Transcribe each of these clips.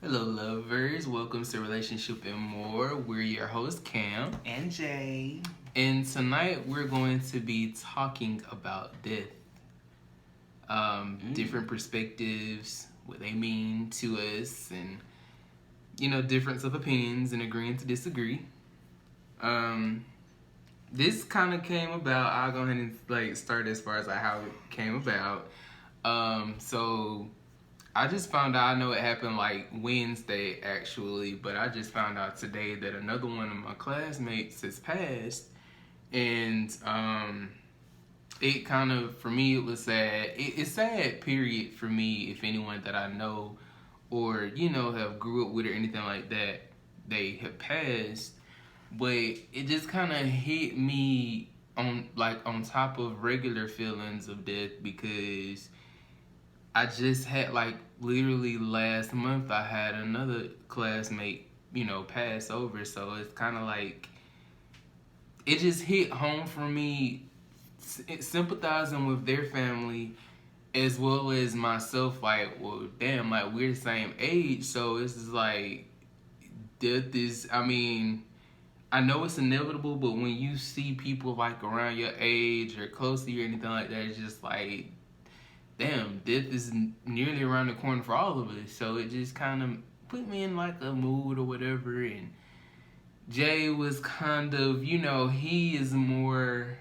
Hello, lovers. Welcome to Relationship and More. We're your host, Cam. And Jay. And tonight we're going to be talking about death. Different perspectives, what they mean to us, and, difference of opinions and agreeing to disagree. This kind of came about, I'll go ahead and start as far as how it came about. So I just found out, I know it happened Wednesday actually, but I just found out today that another one of my classmates has passed. And it kind of, for me, it was sad. It's sad, period, for me, if anyone that I know or, have grew up with or anything like that, they have passed. But it just kind of hit me on top of regular feelings of death, because I just had literally last month I had another classmate, pass over. So it's kind of it just hit home for me, sympathizing with their family as well as myself. Well, damn, we're the same age, so it's just death is, I know it's inevitable, but when you see people around your age or close to you or anything like that, it's just damn, death is nearly around the corner for all of us. So it just kind of put me in a mood or whatever. And Jay was kind of, he is more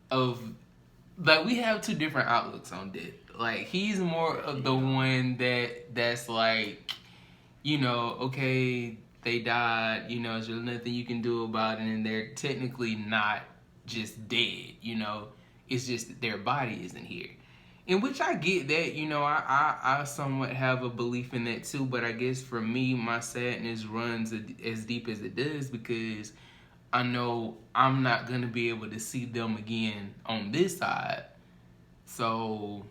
of, we have two different outlooks on death. He's more of the one that's okay, they died, there's nothing you can do about it, and they're technically not just dead, it's just that their body isn't here. In which I get that, I somewhat have a belief in that too, but I guess for me, my sadness runs as deep as it does, because I know I'm not going to be able to see them again on this side. So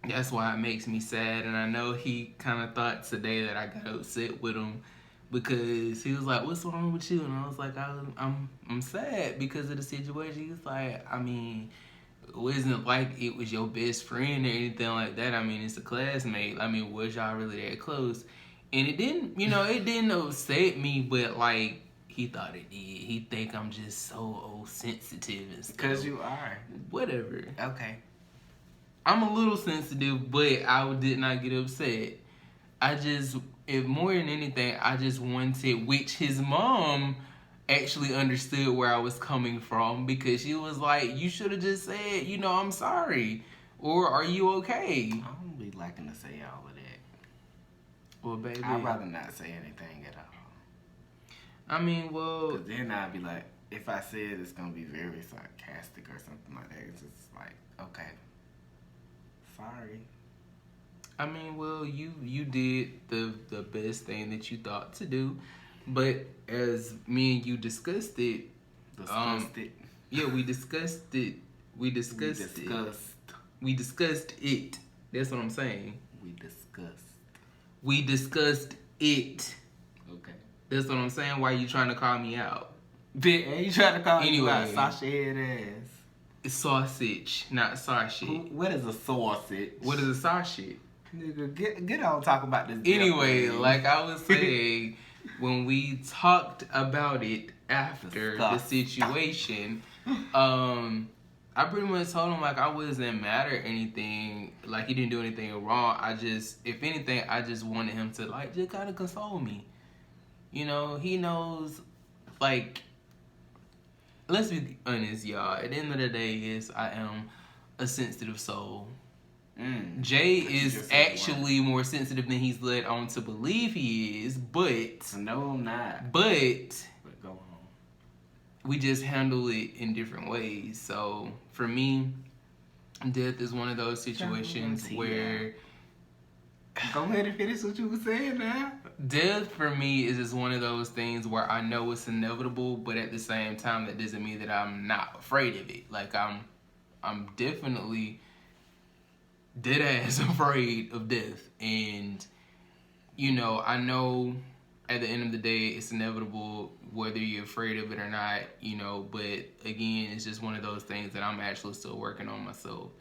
that's why it makes me sad. And I know he kind of thought today that I got upset with him, because he was like, "What's wrong with you?" And I was like, I'm sad because of the situation. He was like, it wasn't like it was your best friend or anything like that. It's a classmate. Was y'all really that close? And it didn't, it didn't upset me, but he thought it did. He think I'm just so sensitive and stuff. Because you are. Whatever. Okay. I'm a little sensitive, but I did not get upset. If more than anything, I just wanted, which his mom actually understood where I was coming from, because she was like, "You should have just said, I'm sorry, or are you okay?" I don't be liking to say all of that. Well, baby, I'd rather not say anything at all. Well, because then I'd be like, if I say it, it's gonna be very sarcastic or something like that. It's just okay, sorry. Well, you did the best thing that you thought to do, but as me and you discussed it. Yeah, we discussed it. We discussed it. That's what I'm saying. We discussed it. Okay. That's what I'm saying. Why are you trying to call me out? Ain't you trying to call me out? Anyway. Sasha head ass. It's sausage, not sausage. What is a sausage? What is a sausage? Nigga, get on talk about this. Anyway, like I was saying, when we talked about it after the situation, I pretty much told him I wasn't mad or anything. He didn't do anything wrong. If anything, I just wanted him to just kind of console me. He knows, let's be honest, y'all. At the end of the day, yes, I am a sensitive soul. Jay is actually more sensitive than he's led on to believe he is, but no, I'm not. But go on. We just handle it in different ways. So for me, death is one of those situations where. Go ahead and finish what you were saying now. Death for me is just one of those things where I know it's inevitable, but at the same time, that doesn't mean that I'm not afraid of it. I'm definitely dead ass afraid of death. And, I know at the end of the day, it's inevitable whether you're afraid of it or not, but again, it's just one of those things that I'm actually still working on myself.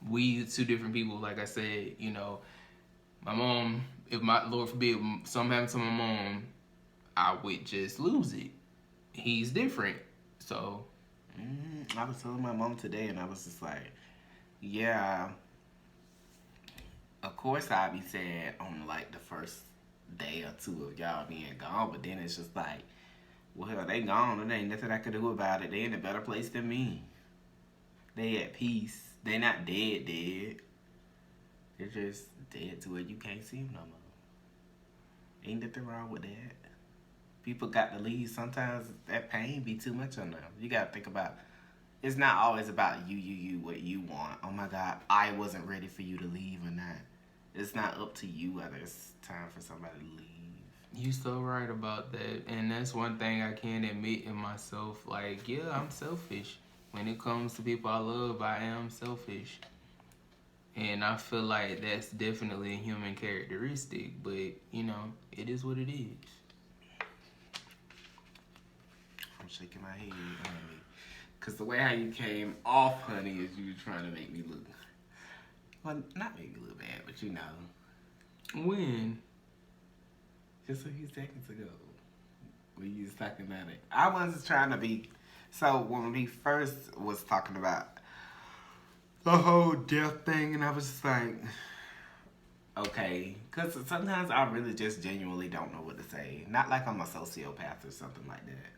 We two different people, like I said, My mom, if my Lord forbid something happened to my mom, I would just lose it. He's different, so. I was telling my mom today, and I was just like, yeah, of course I'd be sad on like the first day or two of y'all being gone, but then it's just like, well, they gone, and there ain't nothing I could do about it. They in a better place than me. They at peace. They not dead. They're just dead to where you can't see them no more. Ain't nothing wrong with that. People got to leave. Sometimes that pain be too much on them. You got to think about, it's not always about you, what you want. Oh my God, I wasn't ready for you to leave or not. It's not up to you whether it's time for somebody to leave. You so right about that, and that's one thing I can admit in myself. Like, yeah, I'm selfish. When it comes to people I love, I am selfish. And I feel like that's definitely a human characteristic, but, it is what it is. I'm shaking my head, honey. Because the way how you came off, honey, is you trying to make me look, well, not make me look bad, but When? Just a few seconds ago, when you was talking about it. I wasn't trying to be, so when we first was talking about the whole death thing, and I was just like, okay, because sometimes I really just genuinely don't know what to say. Not like I'm a sociopath or something like that.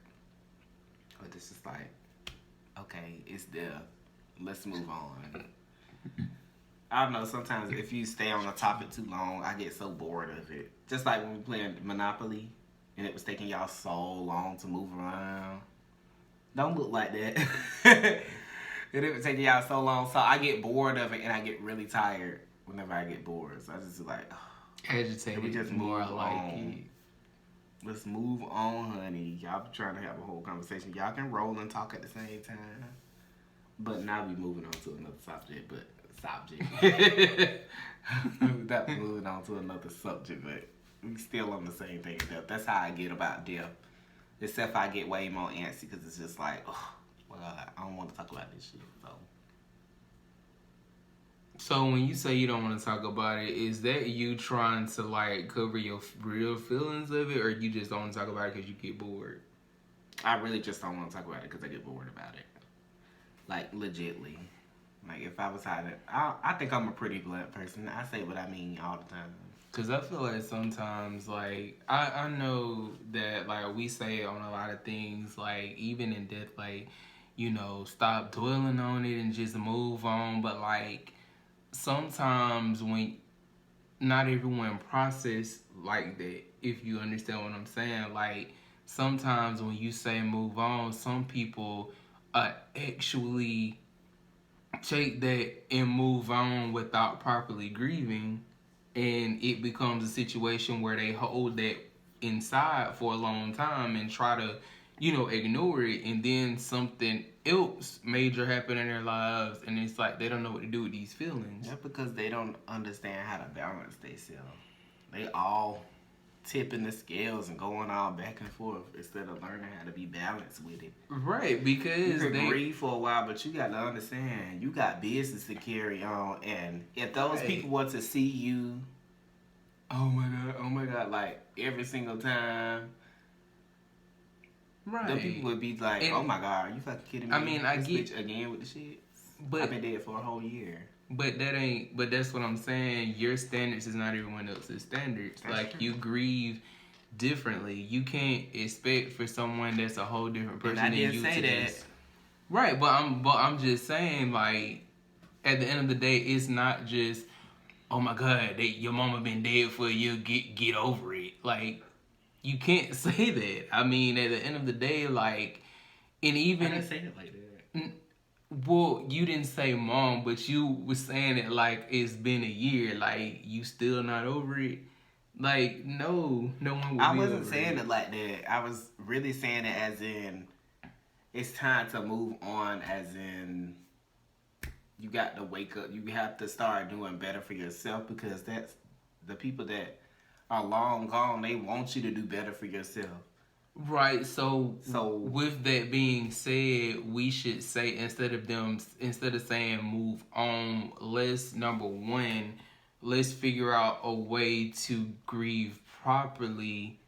But it's just like, okay, it's death. Let's move on. I don't know, sometimes if you stay on a topic too long, I get so bored of it. Just like when we played Monopoly, and it was taking y'all so long to move around. Don't look like that. And it was taking y'all so long, so I get bored of it, and I get really tired whenever I get bored. So I just like, Agitated. we just more move like on. it. Let's move on, honey. Y'all be trying to have a whole conversation. Y'all can roll and talk at the same time. But now we moving on to another subject, Not moving on to another subject, but we still on the same thing. That's how I get about death. Except I get way more antsy because it's just like, oh, well, I don't want to talk about this shit. So when you say you don't want to talk about it, is that you trying to like cover your real feelings of it, or you just don't want to talk about it because you get bored? I really just don't want to talk about it because I get bored about it. Like, legitly. Like, if I was hiding, I think I'm a pretty blunt person. I say what I mean all the time. Because I feel like sometimes, like, I know that, like, we say on a lot of things, like, even in death, like, stop dwelling on it and just move on. But, like, sometimes when not everyone process like that, if you understand what I'm saying. Like, sometimes when you say move on, some people actually take that and move on without properly grieving, and it becomes a situation where they hold that inside for a long time and try to ignore it, and then something else major happen in their lives, and it's like they don't know what to do with these feelings. That's because they don't understand how to balance themselves. They all tipping the scales and going all back and forth instead of learning how to be balanced with it. Right, because you can grieve for a while, but you got to understand you got business to carry on, and if those people want to see you, oh my god, like every single time, right? The people would be like, oh my god, are you fucking kidding me? I mean, I get bitch again with the shit. But I've been dead for a whole year. But that's what I'm saying. Your standards is not everyone else's standards. That's like true. You grieve differently. You can't expect for someone that's a whole different person than you to just, right, but I'm just saying, like, at the end of the day, it's not just, oh my god, your mama been dead for a year, get over it. Like, you can't say that. I mean, at the end of the day, like, and even I didn't say it like that. Well, you didn't say mom, but you was saying it like it's been a year. Like, you still not over it? Like, no one would be over it. I wasn't saying it like that. I was really saying it as in, it's time to move on, as in, you got to wake up. You have to start doing better for yourself, because that's the people that are long gone, they want you to do better for yourself. Right, so with that being said, we should say, instead of saying move on, let's, number one, let's figure out a way to grieve properly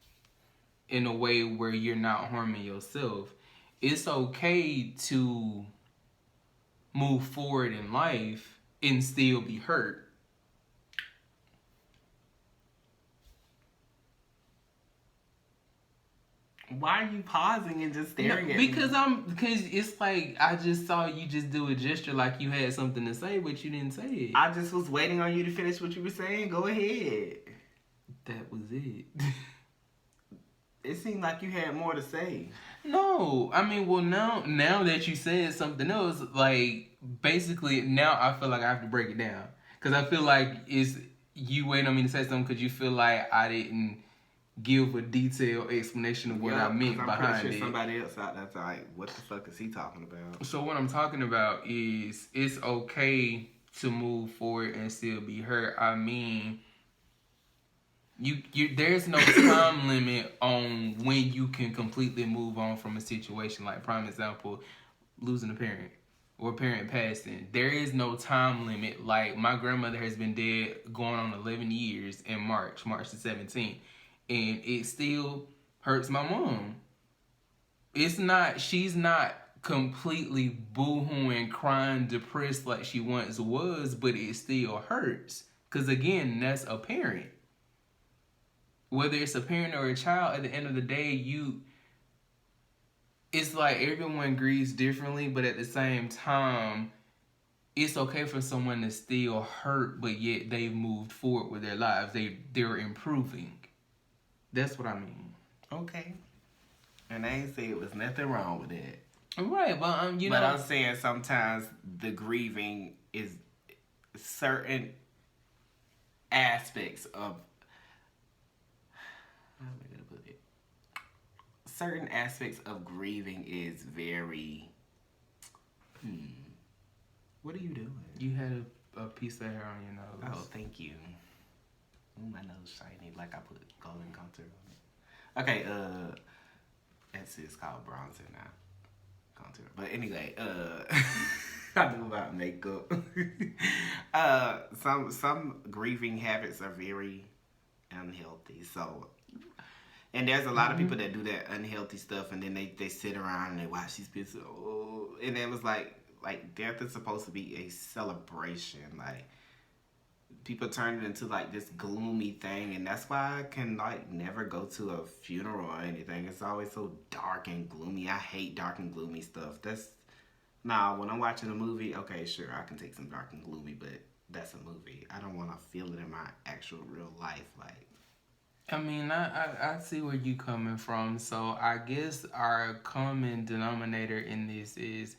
in a way where you're not harming yourself. It's okay to move forward in life and still be hurt. Why are you pausing and just staring at me? Because it's like I just saw you just do a gesture like you had something to say, but you didn't say it. I just was waiting on you to finish what you were saying. Go ahead. That was it. It seemed like you had more to say. No, I mean, well, now that you said something else, like basically now I feel like I have to break it down because I feel like it's you waiting on me to say something because you feel like I didn't give a detailed explanation of what I meant behind I'm pretty sure it. somebody else out there's like, what the fuck is he talking about? So what I'm talking about is it's okay to move forward and still be hurt. I mean, you there's no time limit on when you can completely move on from a situation. Like prime example, losing a parent or a parent passing. There is no time limit. Like my grandmother has been dead going on 11 years in March the 17th. And it still hurts my mom. She's not completely boo-hooing, crying, depressed like she once was, but it still hurts. Because again, that's a parent. Whether it's a parent or a child, at the end of the day, it's like everyone grieves differently, but at the same time, it's okay for someone to still hurt, but yet they've moved forward with their lives. They're improving. That's what I mean. Okay. And I ain't say it was nothing wrong with that. Right, but But I'm saying sometimes the grieving is certain aspects of. How am I gonna put it? Certain aspects of grieving is very. What are you doing? You had a piece of hair on your nose. Oh, thank you. Ooh, my nose shiny, like I put golden contour on it. Okay, that's it's called bronzer now. Contour. But anyway, I knew about makeup. Some grieving habits are very unhealthy. So, and there's a lot of people that do that unhealthy stuff, and then they sit around and they watch these people. Oh, and it was like death is supposed to be a celebration, like. People turn it into like this gloomy thing, and that's why I can like never go to a funeral or anything. It's always so dark and gloomy. I hate dark and gloomy stuff. When I'm watching a movie, okay, sure, I can take some dark and gloomy, but that's a movie. I don't want to feel it in my actual real life. Like, I mean, I see where you coming from. So I guess our common denominator in this is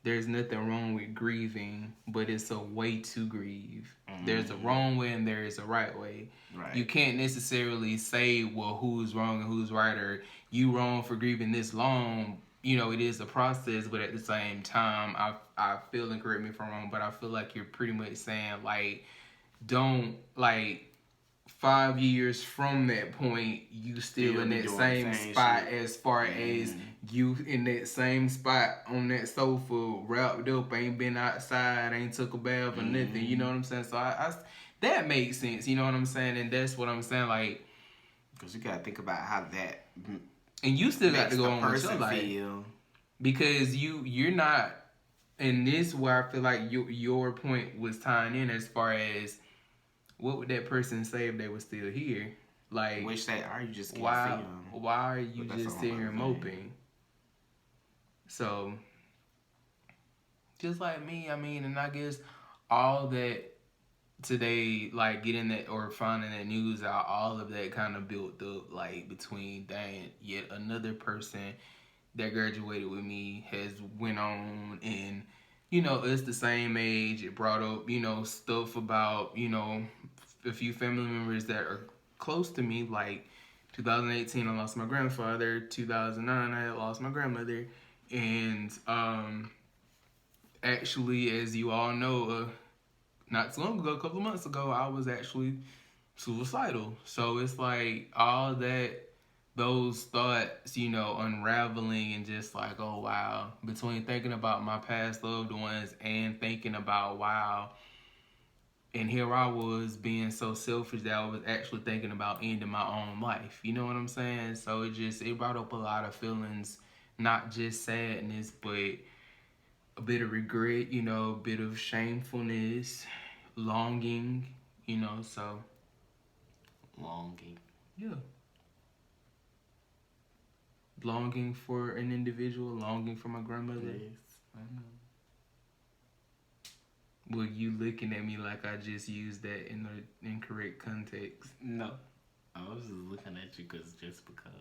there's nothing wrong with grieving, but it's a way to grieve. Mm-hmm. There's a wrong way and there is a right way. Right. You can't necessarily say, well, who's wrong and who's right, or you wrong for grieving this long. You know, it is a process, but at the same time, I feel, and correct me if I'm wrong, but I feel like you're pretty much saying, like, don't, like, 5 years from that point, you still in that same spot shit. As far as you in that same spot on that sofa, wrapped up, ain't been outside, ain't took a bath or nothing. You know what I'm saying? So I that makes sense. You know what I'm saying? And that's what I'm saying. Like, because you gotta think about how that. And you still got to go on with your life because you're not. And this where I feel like your point was tying in as far as. What would that person say if they were still here? Like, which they are. You just can't see them. Why are you just sitting here moping? So, just like me, I mean, and I guess all that today, like getting that or finding that news out, all of that kind of built up, like between dang, yet another person that graduated with me has went on and. You know, it's the same age. It brought up, you know, stuff about, you know, a few family members that are close to me. Like 2018, I lost my grandfather. 2009, I lost my grandmother. And actually, as you all know, not too long ago, a couple of months ago, I was actually suicidal. So it's like all that. Those thoughts, you know, unraveling and just like, oh, wow. Between thinking about my past loved ones and thinking about, wow, And here I was being so selfish that I was actually thinking about ending my own life. You know what I'm saying? So it brought up a lot of feelings, not just sadness, but a bit of regret, a bit of shamefulness, longing, so Longing. yeah. Longing for an individual, longing for my grandmother. Yes. I know. Well, you looking at me like I just used that in the incorrect context. No. I was just looking at you just because.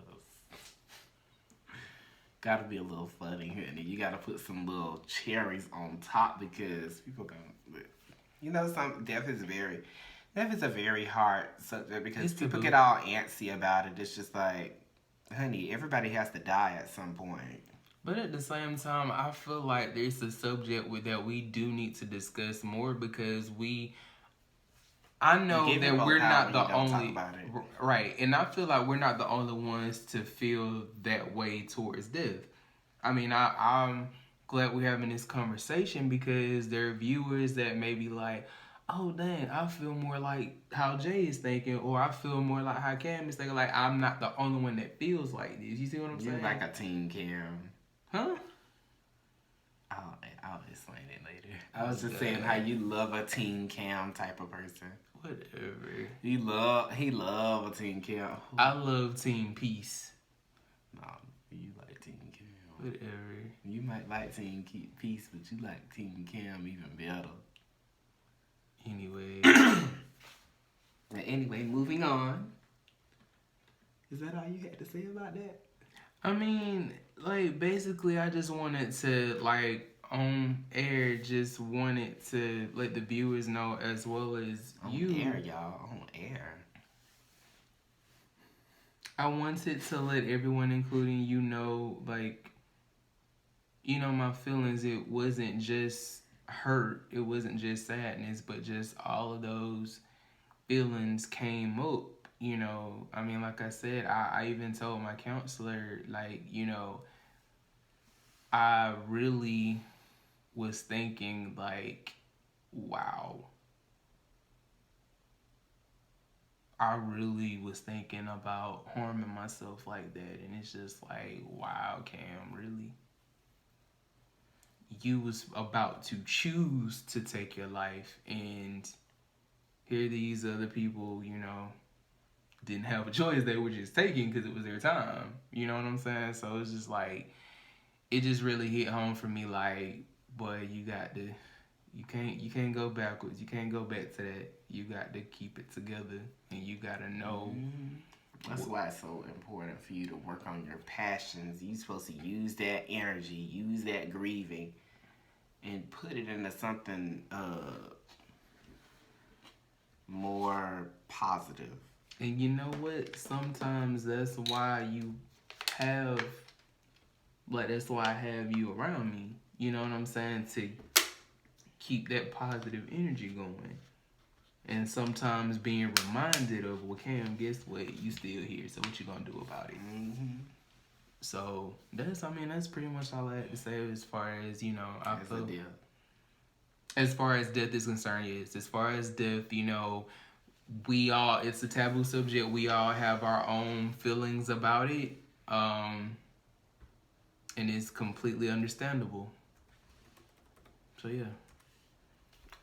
Gotta be a little funny, honey. You gotta put some little cherries on top because people gonna, death is a very hard subject because people get all antsy about it. It's just like, honey, everybody has to die at some point. But at the same time, I feel like there's a subject that we do need to discuss more because I know that we're not the only, right, and I feel like we're not the only ones to feel that way towards death. I mean, I'm glad we're having this conversation because there are viewers that may be like, oh dang, I feel more like how Jay is thinking, or I feel more like how Cam is thinking. Like I'm not the only one that feels like this. You see what I'm saying? You're like a Team Cam. Huh? I'll explain it later. I was just saying how you love a Team Cam type of person. Whatever. He love a Team Cam. I love Team Peace. No, you like Team Cam. Whatever. You might like Team Peace, but you like Team Cam even better. Anyway, moving on. Is that all you had to say about that? I mean, like, basically, I just wanted to, like, on air, just wanted to let the viewers know as well as you. On air, y'all. On air. I wanted to let everyone, including you, know, like, my feelings. It wasn't just hurt. It wasn't just sadness, but just all of those feelings came up. I mean, like I said, I even told my counselor, like, I really was thinking, like, wow. I really was thinking about harming myself like that. And it's just like, wow, Cam, really? You was about to choose to take your life, and here these other people, didn't have a choice. They were just taking because it was their time. You know what I'm saying? So it's just like, it just really hit home for me. Like, boy, you can't go backwards. You can't go back to that. You got to keep it together, and you got to know. Mm-hmm. That's why it's so important for you to work on your passions. You're supposed to use that energy, use that grieving, and put it into something more positive. And you know what? Sometimes that's why that's why I have you around me. You know what I'm saying? To keep that positive energy going. And sometimes being reminded of, well, Cam, guess what? You still here, so what you gonna do about it? Mm-hmm. So that's pretty much all I had to say as far as, I feel. As far as death is concerned, yes. As far as death, it's a taboo subject. We all have our own feelings about it. And it's completely understandable. So, yeah.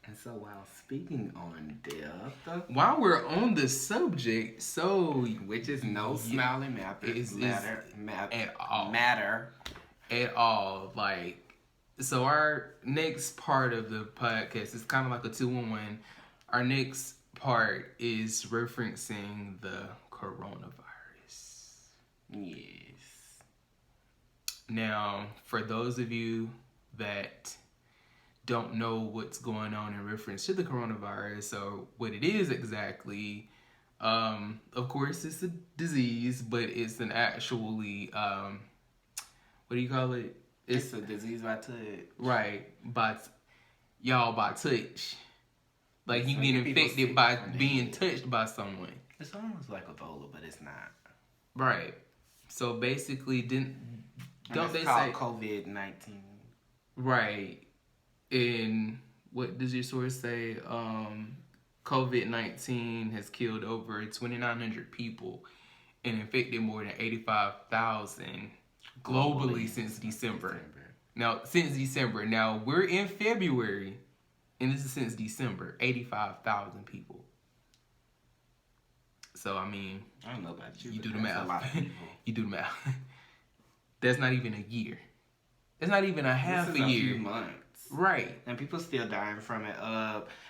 And so, while speaking on death, while we're on the subject, which is no smiley matter at all. Like, so our next part of the podcast is kind of like a 2-in-1. Our next part is referencing the coronavirus. Yes. Now, for those of you that don't know what's going on in reference to the coronavirus or what it is exactly, of course it's a disease, but it's an actually what do you call it? It's a disease by touch. Right, by touch. Like you get infected by being touched by someone. It's almost like Ebola, but it's not. Right. So basically, don't they called say COVID-19? Right. And what does your source say? COVID-19 has killed over 2,900 people and infected more than 85,000 globally since December. Now, we're in February, and this is since December. 85,000 people. So, I mean, I don't know about you. You do the math. A lot of people. You do the math. That's not even a year. That's not even a half a year. Few months. Right. And people still dying from it.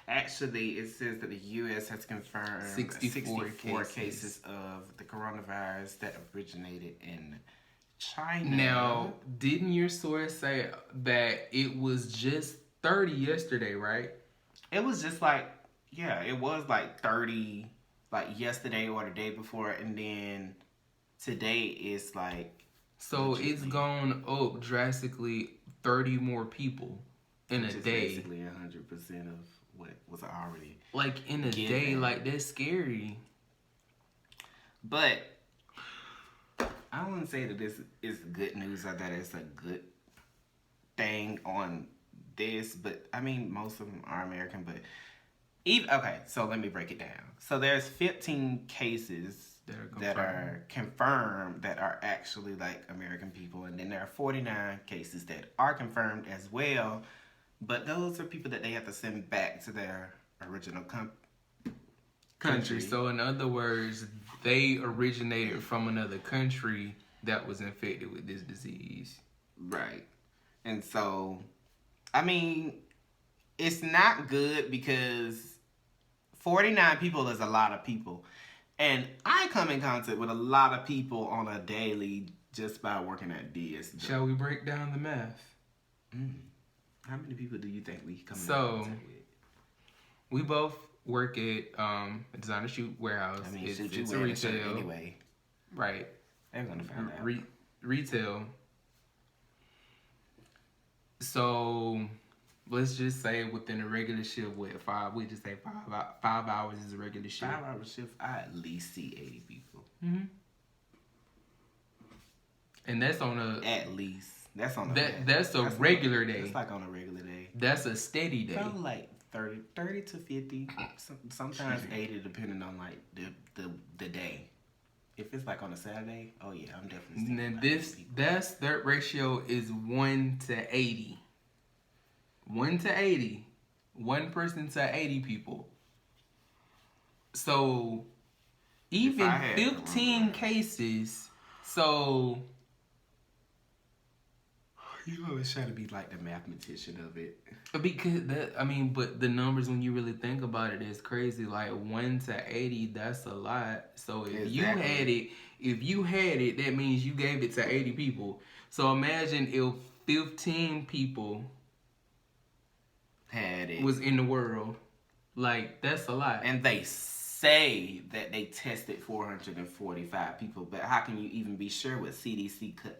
Actually, it says that the U.S. has confirmed 64 cases of the coronavirus that originated in China. Now, didn't your source say that it was just 30 yesterday, right? It was just like, it was like 30 like yesterday or the day before, and then today is like... So it's gone up drastically 30 more people in a day. Basically 100% of what was already... Like in a day, like that's scary. But I wouldn't say that this is good news or that it's a good thing on this, but I mean, most of them are American, but okay, so let me break it down. So there's 15 cases that are confirmed that are actually like American people, and then there are 49 cases that are confirmed as well, but those are people that they have to send back to their original country. So in other words, they originated from another country that was infected with this disease. Right. And so, I mean, it's not good because 49 people is a lot of people. And I come in contact with a lot of people on a daily just by working at DS. Shall we break down the math? How many people do you think we come in contact with? We both work at a designer shoe warehouse. I mean, it's a retail. Anyway. Right. They're going to find out. Retail. So let's just say within a regular shift, we just say 5 hours is a regular shift. 5 hour shift, I at least see 80 people. Mm-hmm. And that's on a... At least. That's on that's a regular day. That's like on a regular day. That's a steady day. Probably like 30 to 50, sometimes 80 depending on like the day. If it's like on a Saturday, oh yeah, I'm definitely. And then that ratio is 1 to 80. 1 to 80. 1 person to 80 people. So even 15 cases. So you always try to be like the mathematician of it. Because but the numbers, when you really think about it, is crazy. Like 1 to 80, that's a lot. So if you had it, that means you gave it to 80 people. So imagine if 15 people had it, was in the world. Like, that's a lot. And they say that they tested 445 people, but how can you even be sure what CDC cuts?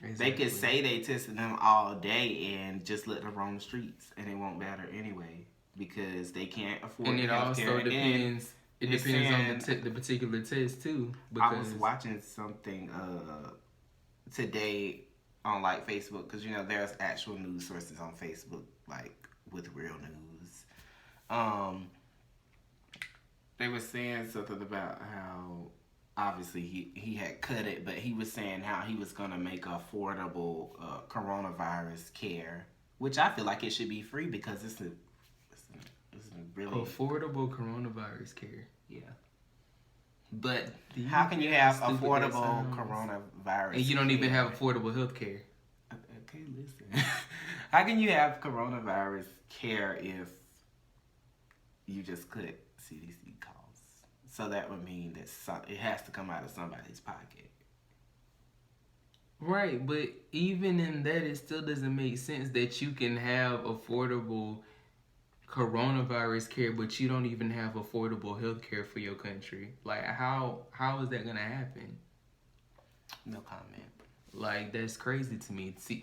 Exactly. They could say they tested them all day and just let them roam the streets, and it won't matter anyway because they can't afford. And it also depends. It depends on the particular test too. I was watching something today on like Facebook, because there's actual news sources on Facebook like with real news. They were saying something about how obviously he had cut it, but he was saying how he was going to make affordable coronavirus care, which I feel like it should be free because it's a really affordable coronavirus care. Yeah. But how can you have affordable coronavirus and you don't even have affordable health care? Okay, listen. How can you have coronavirus care if you just cut CDC costs? So that would mean that it has to come out of somebody's pocket. Right, but even in that, it still doesn't make sense that you can have affordable coronavirus care, but you don't even have affordable health care for your country. Like, how is that going to happen? No comment. Like, that's crazy to me. See,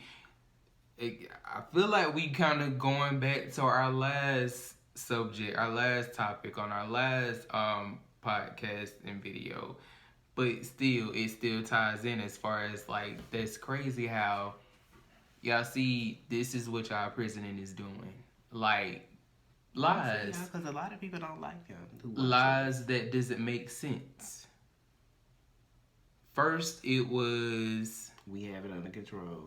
I feel like we kind of going back to our last subject, our last topic on our last podcast and video, but it still ties in as far as like, that's crazy how y'all see this is what y'all president is doing, like lies. Because a lot of people don't like him. Lies that doesn't make sense. First, it was we have it under control.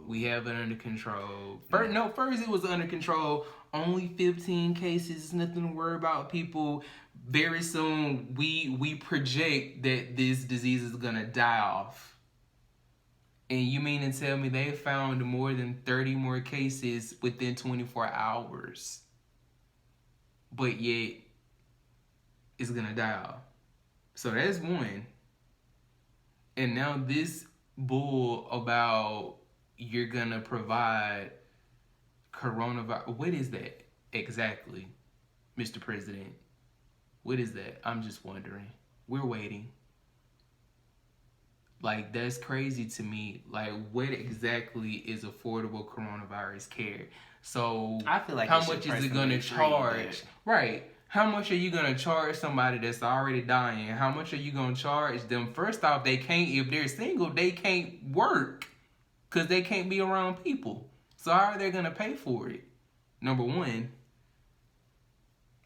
First it was under control. Only 15 cases, nothing to worry about, people. Very soon, we project that this disease is gonna die off. And you mean to tell me they found more than 30 more cases within 24 hours? But yet, it's gonna die off. So that's one. And now this bull about you're gonna provide coronavirus. What is that exactly, Mr. President? What is that? I'm just wondering. We're waiting. Like, that's crazy to me. Like, what exactly is affordable coronavirus care? So, I feel like how much is it going to charge? Right. How much are you going to charge somebody that's already dying? How much are you going to charge them? First off, they can't, if they're single, they can't work because they can't be around people. So, how are they going to pay for it? Number one.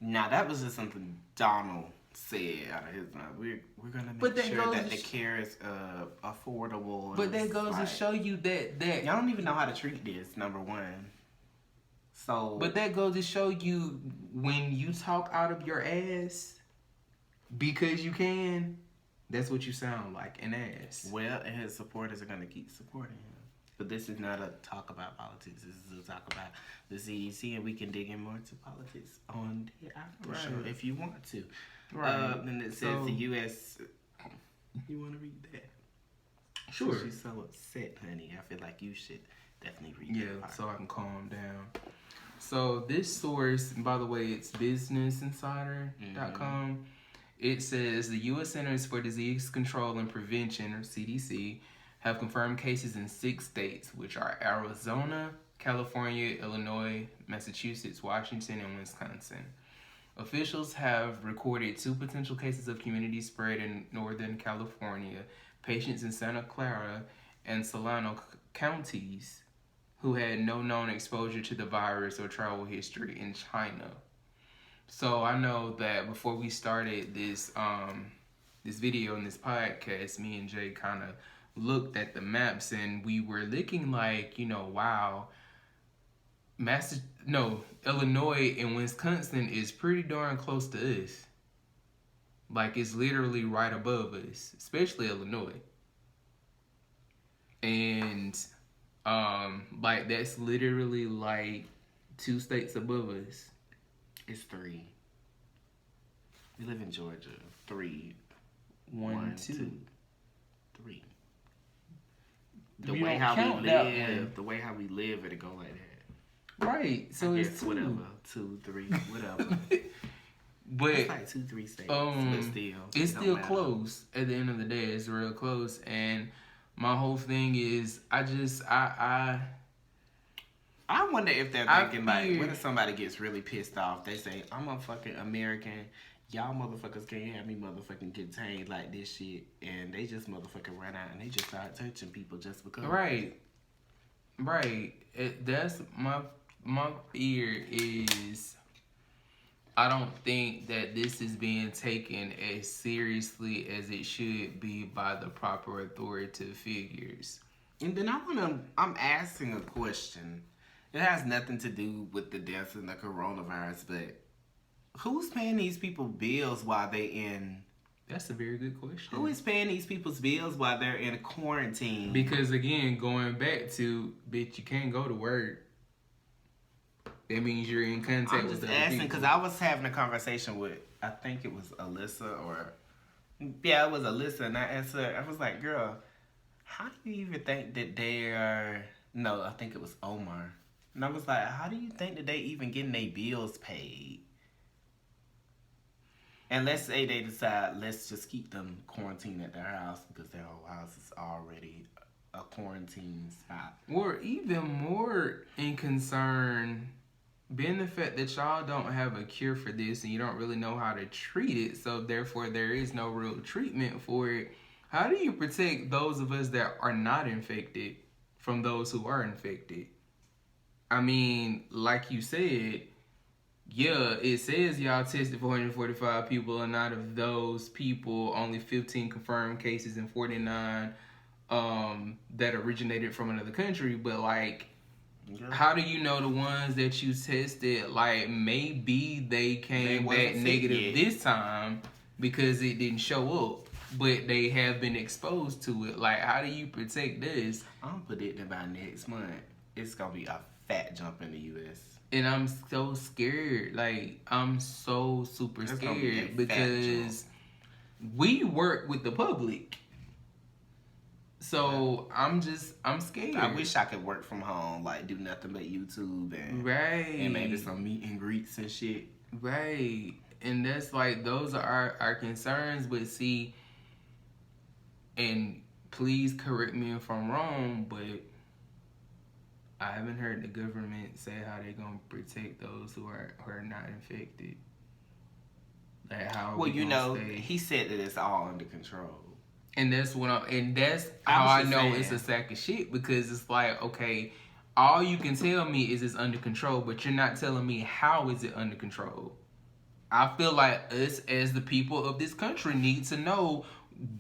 Now, that was just something Donald said out of his mouth. We're gonna make sure that the care is affordable. But that goes to show you that y'all don't even know how to treat this. Number one. So. But that goes to show you when you talk out of your ass because you can. That's what you sound like, an ass. Well, and his supporters are gonna keep supporting him. But this is not a talk about politics. This is a talk about the CDC, and we can dig in more into politics on the after show if you want to. Right. Then it says the U.S. You want to read that? Sure. So she's so upset, honey. I feel like you should definitely read that. Yeah, so I can calm down. So this source, by the way, it's businessinsider.com. It says the U.S. Centers for Disease Control and Prevention, or CDC, have confirmed cases in 6 states, which are Arizona, California, Illinois, Massachusetts, Washington, and Wisconsin. Officials have recorded 2 potential cases of community spread in Northern California, patients in Santa Clara and Solano counties who had no known exposure to the virus or travel history in China. So I know that before we started this video and this podcast, me and Jay kind of looked at the maps and we were looking like, wow, Illinois and Wisconsin is pretty darn close to us. Like, it's literally right above us, especially Illinois. And, like, that's literally, like, 2 states above us. It's 3. We live in Georgia. 3. 1, 2. 3. The way how we live, it'll go like that. Right, so it's 2. Whatever, 2, 3, whatever. But it's like 2, 3 states, but still, it's still close. At the end of the day, it's real close. And my whole thing is, I wonder if they're thinking like, when somebody gets really pissed off, they say, "I'm a fucking American. Y'all motherfuckers can't have me motherfucking contained like this shit," and they just motherfucking run out and they just start touching people just because. Right. That's my fear is I don't think that this is being taken as seriously as it should be by the proper authoritative figures. And then I'm asking a question. It has nothing to do with the deaths and the coronavirus, but who's paying these people bills while they in... That's a very good question. Who is paying these people's bills while they're in quarantine? Because, again, going back to, bitch, you can't go to work. That means you're in contact with other people. I'm just asking because I was having a conversation with, I think it was Alyssa it was Alyssa, and I asked her, I was like, girl, how do you even think that they are... No, I think it was Omar. And I was like, how do you think that they even getting their bills paid? And let's say they decide, let's just keep them quarantined at their house because their whole house is already a quarantine spot. Or even more in concern, being the fact that y'all don't have a cure for this and you don't really know how to treat it, so therefore there is no real treatment for it. How do you protect those of us that are not infected from those who are infected? I mean, like you said, yeah, it says y'all tested 445 people, and out of those people, only 15 confirmed cases and 49 that originated from another country. But like, how do you know the ones that you tested, like, maybe they came back negative this time because it didn't show up, but they have been exposed to it? Like, how do you protect this? I'm predicting by next month, it's going to be a fat jump in the U.S. And I'm so scared. Like, I'm so super scared because we work with the public. So I'm scared. I wish I could work from home, like do nothing but YouTube and maybe some meet and greets and shit. Right. And that's like, those are our concerns. But see, and please correct me if I'm wrong, but I haven't heard the government say how they're gonna protect those who are not infected. Like, how? Well, he said that it's all under control. And that's how I know it's a sack of shit, because it's like, okay, all you can tell me is it's under control, but you're not telling me how is it under control. I feel like us as the people of this country need to know,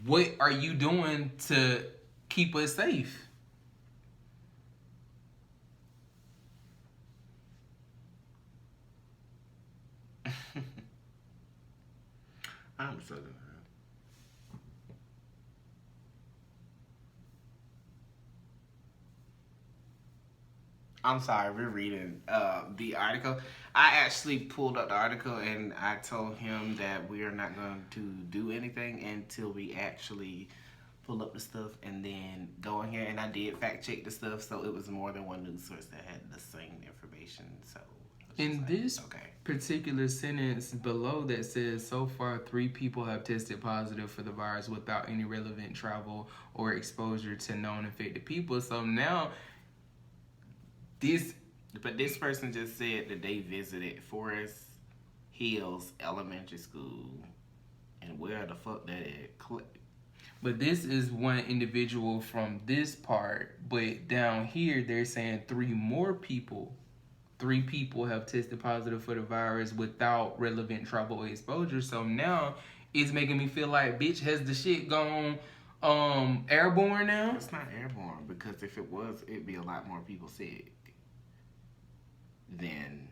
what are you doing to keep us safe? I'm so good. I'm sorry, we're reading the article. I actually pulled up the article and I told him that we are not going to do anything until we actually pull up the stuff and then go in here. And I did fact check the stuff, so it was more than one news source that had the same information. So in this particular sentence below that says, so far 3 people have tested positive for the virus without any relevant travel or exposure to known infected people. So now this person just said that they visited Forest Hills Elementary School, and where the fuck that at? But this is one individual from this part, but down here they're saying 3 more people. 3 people have tested positive for the virus without relevant travel or exposure. So now it's making me feel like, bitch, has the shit gone airborne now? It's not airborne, because if it was, it'd be a lot more people sick than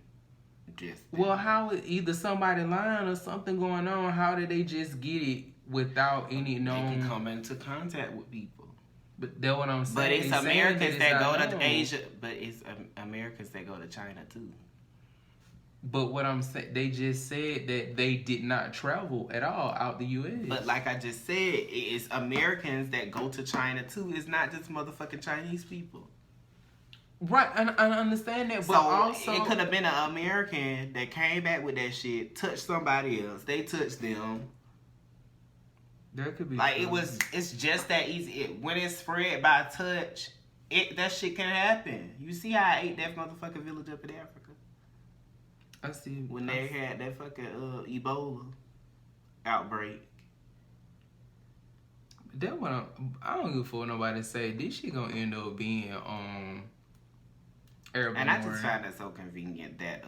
just them. Well, how, either somebody lying or something going on? How did they just get it without any known? They can come into contact with people. But that's what I'm saying. But it's Americans that go to Asia. But it's Americans that go to China too. But what I'm saying, they just said that they did not travel at all out the U.S. But like I just said, it's Americans that go to China too. It's not just motherfucking Chinese people. Right, and I understand that, but so also it could have been an American that came back with that shit, touched somebody else, they touched them. There could be like it's just that easy. When it's spread by touch, that shit can happen. You see how I ate that motherfucking village up in Africa? I see. When they had that fucking Ebola outbreak. That one, I don't give a fuck what nobody say. This shit gonna end up being airborne. And I just find it so convenient that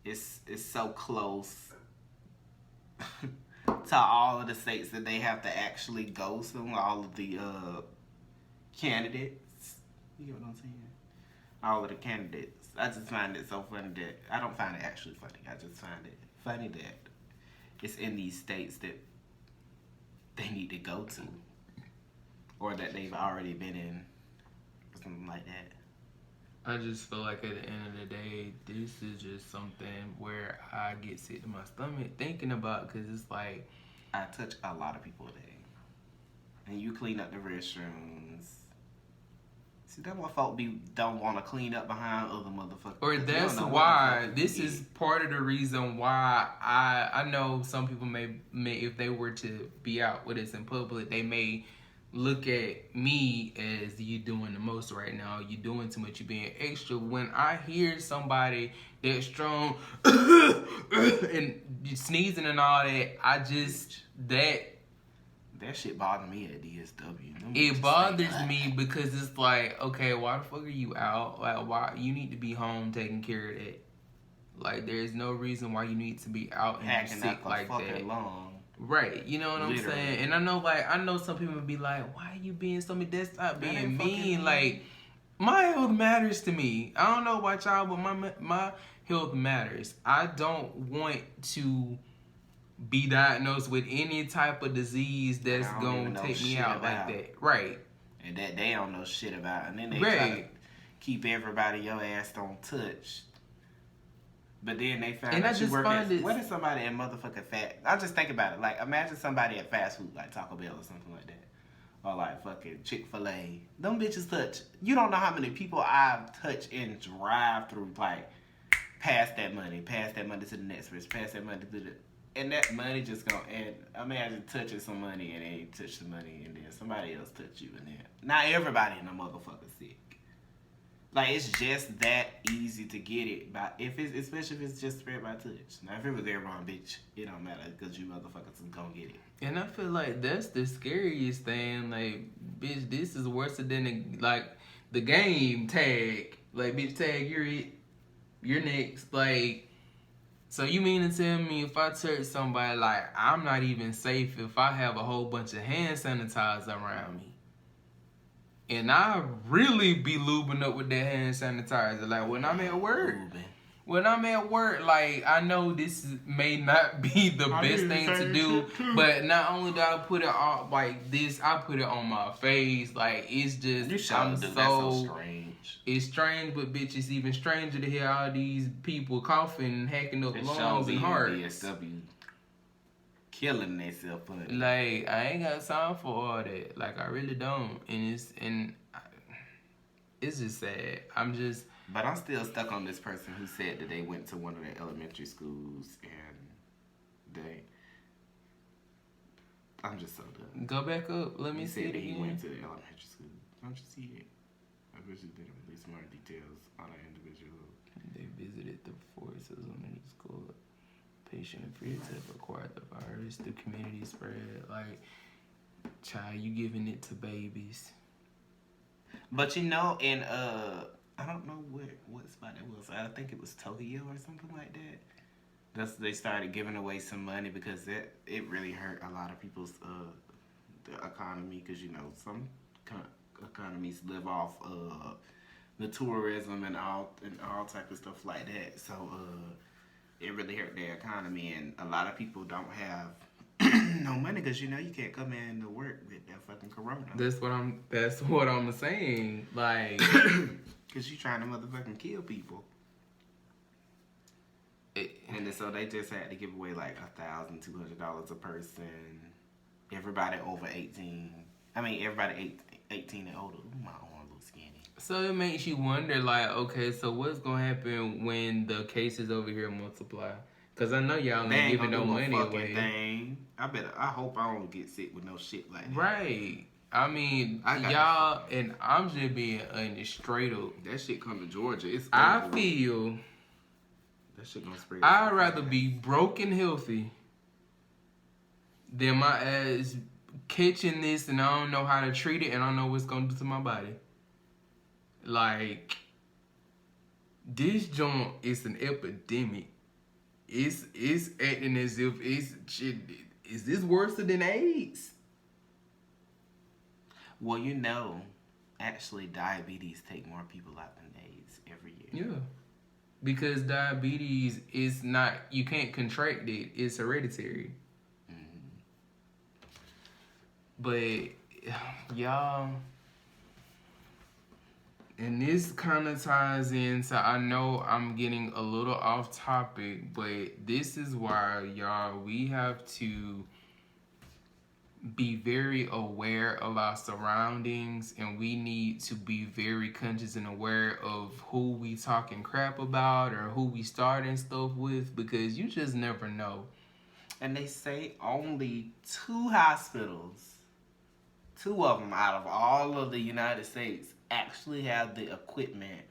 it's so close to all of the states that they have to actually go to, all of the candidates. You know what I'm saying? All of the candidates. I just find it so funny that, I don't find it actually funny, I just find it funny that it's in these states that they need to go to, or that they've already been in, or something like that. I just feel like at the end of the day, this is just something where I get sick to my stomach thinking about, because it's like, I touch a lot of people a day, and you clean up the restrooms. See, that's why folk don't want to clean up behind other motherfuckers. Or that's why, this is part of the reason why I know some people may, if they were to be out with us in public, they may look at me as, you doing the most right now, you doing too much, you being extra. When I hear somebody that's strong and sneezing and all that, I just, that shit bothers me at DSW. It bothers me because it's like, okay, why the fuck are you out? Like, why? You need to be home taking care of that. Like, there's no reason why you need to be out and Hacking sick up a like fucking that. lung. Right, you know what I'm Literally. saying? And I know some people would be like, why are you being so mean? That's not That being ain't fucking mean. mean. Like, my health matters to me. I don't know about y'all, but my health matters. I don't want to be diagnosed with any type of disease that's I don't gonna even know take me shit out about. like that. Right. And that they don't know shit about. And then they Right. try to keep everybody your ass don't touch. But then they found And I out you just work find at... it- What is somebody at motherfucking fat... I just think about it. Like, imagine somebody at fast food, like Taco Bell or something like that. Or like fucking Chick-fil-A. Them bitches touch. You don't know how many people I've touched in drive-through, like, pass that money to the next person, pass that money to the... And that money just gonna end. Imagine touching some money and then you touch the money and then somebody else touch you and then... Not everybody in the motherfucker sick. Like, it's just that easy to get it, by especially if it's just spread by touch. Now, if it was everyone, bitch, it don't matter because you motherfuckers is gonna get it. And I feel like that's the scariest thing. Like, bitch, this is worse than the game tag. Like, bitch, tag, you're next. Like, so you mean to tell me if I touch somebody, like, I'm not even safe if I have a whole bunch of hand sanitizer around me? And I really be lubing up with that hand sanitizer. Like, when I'm at work. When I'm at work, like, I know this may not be the best thing to do, but not only do I put it on like this, I put it on my face. Like, it's just, I'm that's so strange. It's strange, but bitch, it's even stranger to hear all these people coughing and hacking up lungs and hearts. DSW killing themselves for it. Like, I ain't got time for all that. Like, I really don't. And it's just sad. But I'm still stuck on this person who said that they went to one of the elementary schools and I'm just so done. Go back up. Let me see it that he again. went to the elementary school. Don't you see it? I wish you didn't release more details on an individual. They visited the forces of middle school. Patient appeared to have acquired the virus through community spread. Like, child, you giving it to babies. But you know, in I don't know what spot it was. I think it was Tokyo or something like that. They started giving away some money because it really hurt a lot of people's the economy, because you know some economies live off the tourism and all type of stuff like that. So it really hurt their economy, and a lot of people don't have no money because you know you can't come in to work with that fucking corona. That's what I'm saying. Like, because you trying to motherfucking kill people. And so they just had to give away like $1,200 a person. Everybody over 18. I mean, everybody 18 and older. Ooh, my arm looks skinny. So it makes you wonder, like, okay, so what's gonna happen when the cases over here multiply? Because I know y'all ain't giving no money away. Thing. I hope I don't get sick with no shit like that. Right. I mean, y'all, and I'm just being honest, straight up. That shit come to Georgia. I feel that shit gonna spread. I'd rather be broke and healthy than my ass catching this and I don't know how to treat it and I don't know what's gonna do to my body. Like, this joint is an epidemic. It's acting as if it's shit. Is this worse than AIDS? Well, you know, actually, diabetes take more people out than AIDS every year. Yeah. Because diabetes is not, you can't contract it, it's hereditary. Mm-hmm. But, y'all, and this kind of ties into, I know I'm getting a little off topic, but this is why, y'all, we have to be very aware of our surroundings, and we need to be very conscious and aware of who we talking crap about or who we starting stuff with, because you just never know. And they say only 2 hospitals, 2 of them out of all of the United States, actually have the equipment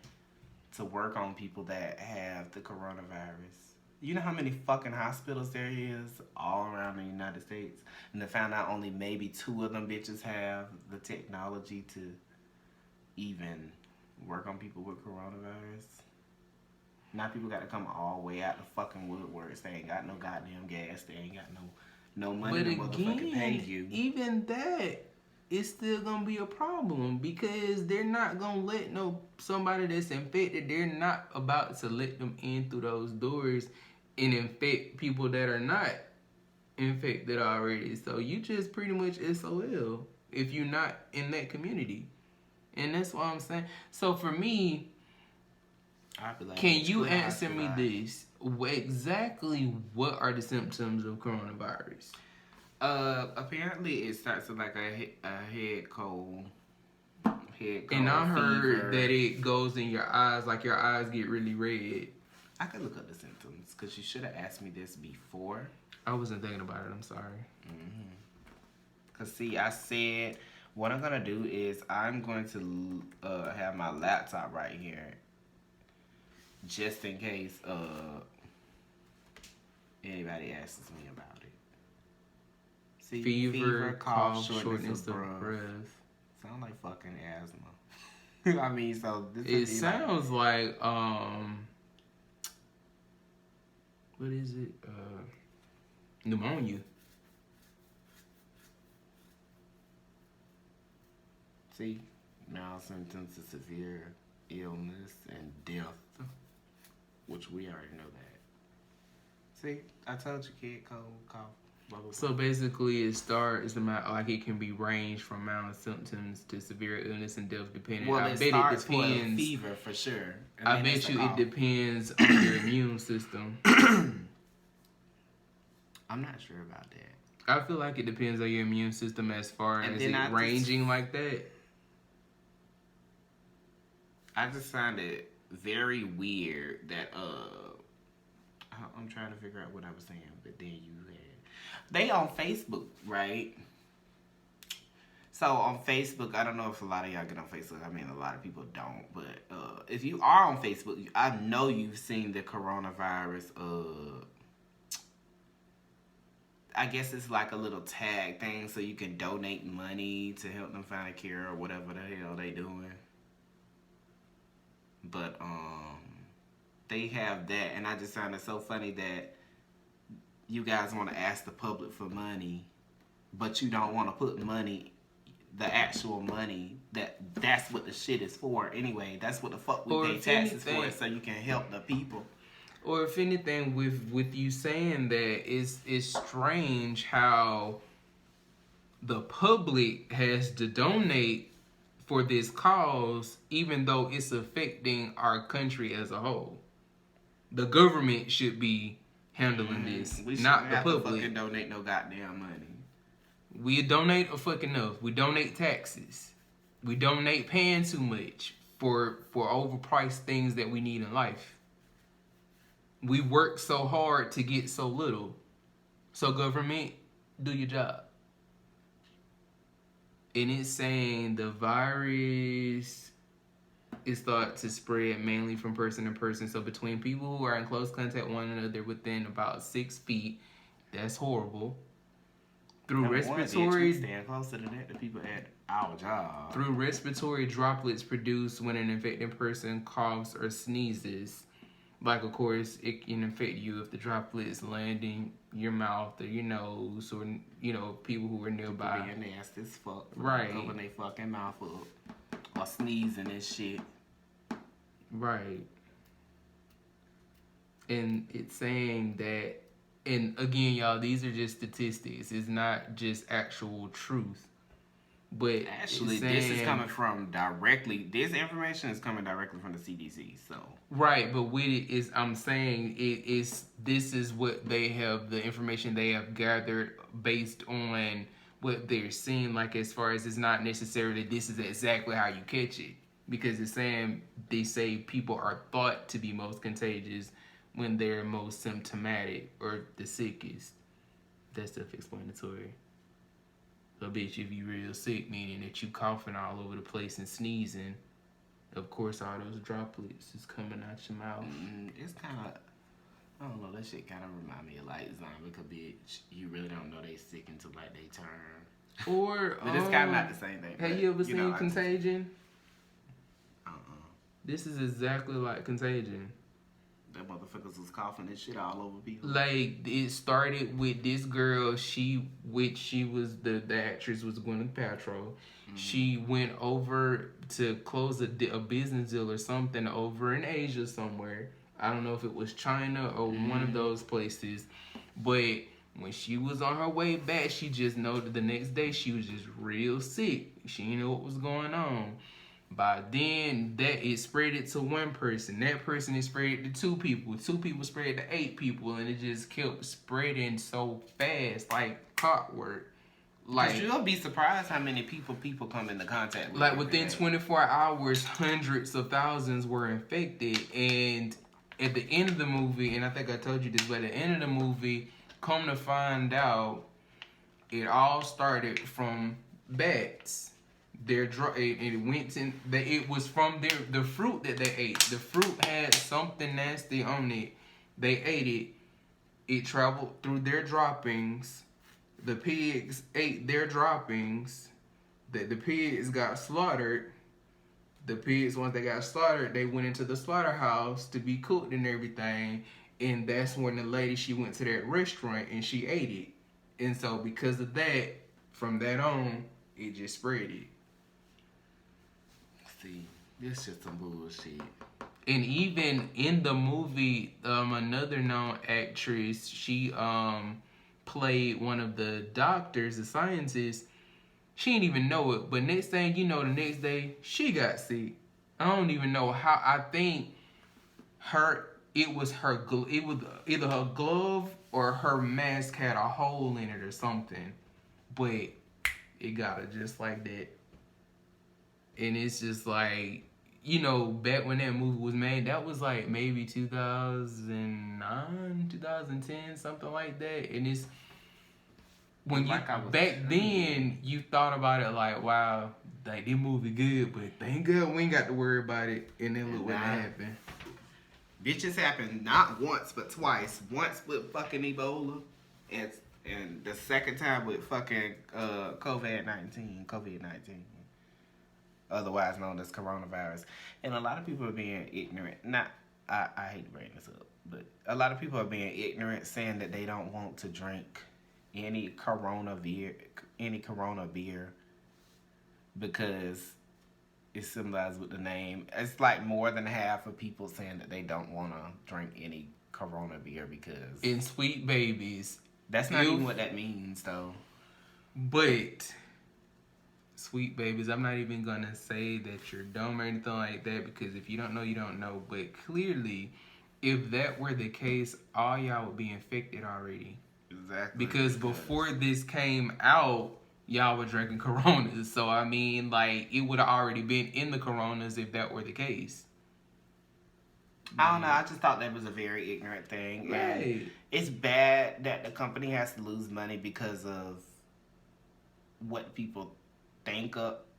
to work on people that have the coronavirus. You know how many fucking hospitals there is all around the United States? And they found out only maybe 2 of them bitches have the technology to even work on people with coronavirus. Now people got to come all the way out the fucking woodworks. They ain't got no goddamn gas. They ain't got no money to motherfucking pay you. Even that, it's still gonna be a problem because they're not gonna let somebody that's infected. They're not about to let them in through those doors and infect people that are not infected already. So you just pretty much SOL if you're not in that community. And that's what I'm saying. So for me, can you answer me this? Exactly what are the symptoms of coronavirus? Apparently it starts with like a head cold. And I heard that it goes in your eyes, like your eyes get really red. I could look up the symptoms because you should have asked me this before. I wasn't thinking about it. I'm sorry. Cause see, I said what I'm gonna do is I'm going to have my laptop right here, just in case anybody asks me about it. See, fever, cough, shortness of breath. Sound like fucking asthma. I mean, so this it sounds like what is it? Pneumonia. See, now symptoms of severe illness and death, which we already know that. See, I told you, kid, cold, cough, blah, blah, blah. So basically, it it can be ranged from mild symptoms to severe illness and death, depending. Well, I it bet starts it depends. With a fever for sure. I bet you it depends on your immune system. I'm not sure about that. I feel like it depends on your immune system as far as it ranging like that. I just found it very weird that I'm trying to figure out what I was saying, but then you had they on Facebook, right? So on Facebook, I don't know if a lot of y'all get on Facebook. I mean, a lot of people don't, but if you are on Facebook, I know you've seen the coronavirus. I guess it's like a little tag thing, so you can donate money to help them find a cure or whatever the hell they doing. But they have that, and I just found it so funny that you guys want to ask the public for money, but you don't want to put money, the actual money that's what the shit is for anyway. That's what the fuck we pay taxes for, so you can help the people. Or if anything, with you saying that, it's strange how the public has to donate for this cause, even though it's affecting our country as a whole. The government should be handling this, not the public. We fucking donate no goddamn money. We donate a fucking enough. We donate taxes. We donate paying too much for overpriced things that we need in life. We work so hard to get so little. So government, do your job. And it's saying the virus is thought to spread mainly from person to person. So between people who are in close contact with one another within about 6 feet, that's horrible. Through respiratory, stand closer to that, the people at our job. Through respiratory droplets produced when an infected person coughs or sneezes. Like, of course, it can infect you if the droplets land in your mouth or your nose, or, you know, people who are nearby. Being nasty as fuck. Right. Covering their fucking mouth up. Or sneezing and shit. Right. And it's saying that, and again, y'all, these are just statistics. It's not just actual truth. But actually, this is coming from directly. This information is coming directly from the CDC. So right, but with it is, I'm saying this is what they have, the information they have gathered based on what they're seeing. Like, as far as it's not necessarily this is exactly how you catch it, because it's saying they say people are thought to be most contagious when they're most symptomatic or the sickest. That's self-explanatory. So, bitch, if you real sick, meaning that you coughing all over the place and sneezing, of course all those droplets is coming out your mouth. It's kind of, I don't know, that shit kind of remind me of like zombie, cause bitch, you really don't know they sick until like they turn. Or but it's kind of not the same thing. Have you ever seen Contagion? Uh-uh. This is exactly like Contagion. That motherfuckers was coughing and shit all over people. Like, it started with this girl, she was the actress was Gwyneth Paltrow. She went over to close a business deal or something over in Asia somewhere. I don't know if it was China or one of those places. But when she was on her way back, she just noted the next day she was just real sick. She didn't know what was going on. By then, that it spread it to one person. That person it spread it to 2 people. 2 people spread it to 8 people, and it just kept spreading so fast, like clockwork. Like, you'll be surprised how many people come into contact with. Like within 24 hours, hundreds of thousands were infected, and at the end of the movie, and I think I told you this, but at the end of the movie, come to find out, it all started from bats. It went in. It was from the fruit that they ate. The fruit had something nasty on it. They ate it. It traveled through their droppings. The pigs ate their droppings. The pigs got slaughtered. The pigs, once they got slaughtered, they went into the slaughterhouse to be cooked and everything. And that's when the lady, she went to that restaurant and she ate it. And so because of that, from that on, it just spread it. See, this shit some bullshit. And even in the movie, another known actress, she played one of the doctors, the scientists. She didn't even know it, but next thing you know, the next day she got sick. I don't even know how. I think it was either her glove or her mask had a hole in it or something, but it got her just like that. And it's just like, back when that movie was made, that was like maybe 2009, 2010, something like that. And it's when then you thought about it like, wow, like this movie good, but thank God we ain't got to worry about it. And then look what happened. Bitches happened not once but twice. Once with fucking Ebola, and the second time with fucking COVID-19, otherwise known as coronavirus. And a lot of people are being ignorant. I hate to bring this up, but a lot of people are being ignorant, saying that they don't want to drink any Corona beer because it symbolizes with the name. It's like more than half of people saying that they don't want to drink any Corona beer because... And Sweet Babies. That's not even what that means, though. But... Sweet Babies, I'm not even gonna say that you're dumb or anything like that, because if you don't know, you don't know. But clearly, if that were the case, all y'all would be infected already. Exactly. Because before this came out, y'all were drinking Coronas. So I mean, like, it would have already been in the Coronas if that were the case. I don't know. I just thought that was a very ignorant thing. Right. And it's bad that the company has to lose money because of what people think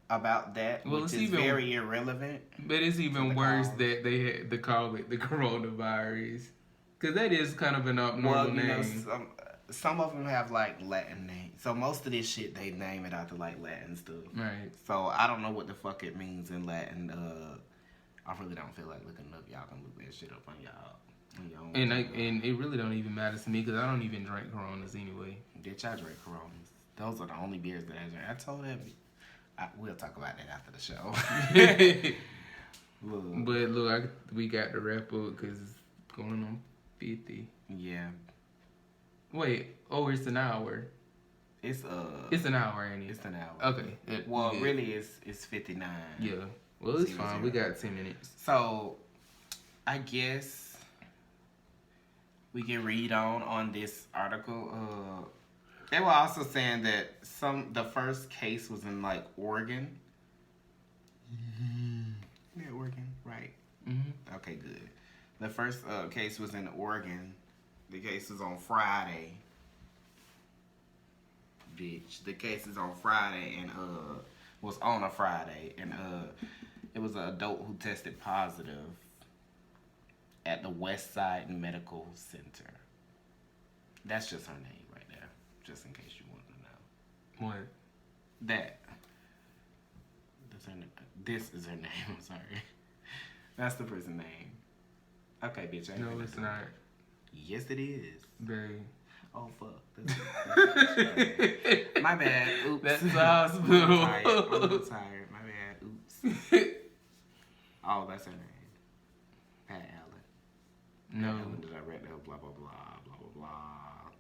about that, well, which is very irrelevant. But it's even worse that they had to call it the coronavirus, because that is kind of an abnormal name. Some of them have like Latin names, so most of this shit they name it after like Latin stuff. Right. So I don't know what the fuck it means in Latin. I really don't feel like looking it up. Y'all can look that shit up on y'all. And it really don't even matter to me because I don't even drink Coronas anyway. Bitch, I drink Coronas. Those are the only beers that I drink. I told him. We'll talk about that after the show. But look, we got to wrap up because it's going on 50. Yeah. Wait. Oh, it's an hour. It's an hour, ain't it? It's an hour. Okay. Really, it's 59. Yeah. Well, it's fine. We got 10 minutes. So, I guess we can read on this article. They were also saying that the first case was in like Oregon. Yeah, Oregon, right? Mm-hmm. Okay, good. The first case was in Oregon. The case was on Friday. Bitch, the case is on Friday and was on a Friday and it was an adult who tested positive at the Westside Medical Center. That's just her name right there, just in case you want to know. What? That. This is her name. I'm sorry. That's the person's name. Okay, bitch. I ain't No, finna it's do not. it. Yes, it is. Very. Oh fuck. That's my bad. Oops. That's the hospital. I'm a little tired. My bad. Oops. Oh, that's her name. Pat Allen. No. Pat Allen director. Blah blah blah blah blah blah.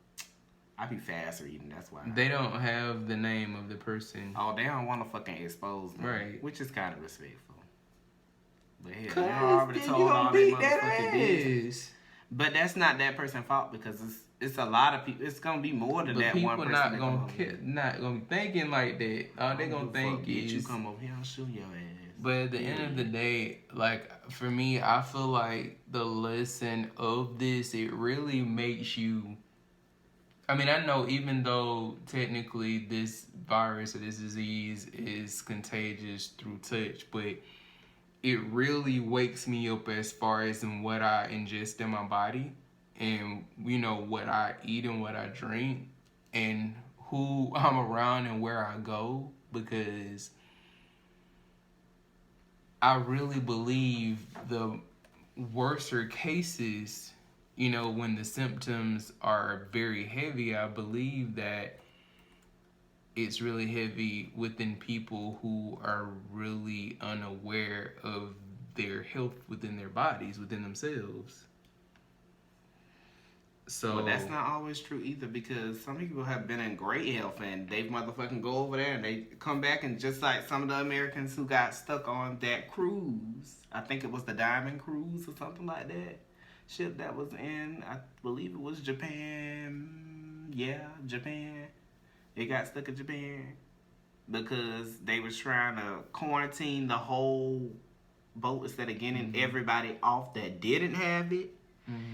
I be fast reading. That's why. They don't have the name of the person. Oh, they don't want to fucking expose me. Right. Which is kind of respectful. But hell, Cause they already then told you all gonna their beat that motherfucking business. ass. But that's not that person's fault because it's a lot of people. It's gonna be more than But that people one person. not gonna be thinking like that. All they gonna think is you come over here and shoot your ass. But at the end of the day, like for me, I feel like the lesson of this, it really makes you. I mean, I know even though technically this virus or this disease is contagious through touch, but it really wakes me up as far as in what I ingest in my body and, you know, what I eat and what I drink and who I'm around and where I go, because I really believe the worser cases, you know, when the symptoms are very heavy, I believe that it's really heavy within people who are really unaware of their health within their bodies, within themselves. So, but that's not always true either, because some people have been in great health and they motherfucking go over there and they come back, and just like some of the Americans who got stuck on that cruise, I think it was the Diamond Cruise or something like that, ship that was in, I believe it was Japan. Yeah, Japan. It got stuck in Japan because they was trying to quarantine the whole boat instead of getting everybody off that didn't have it.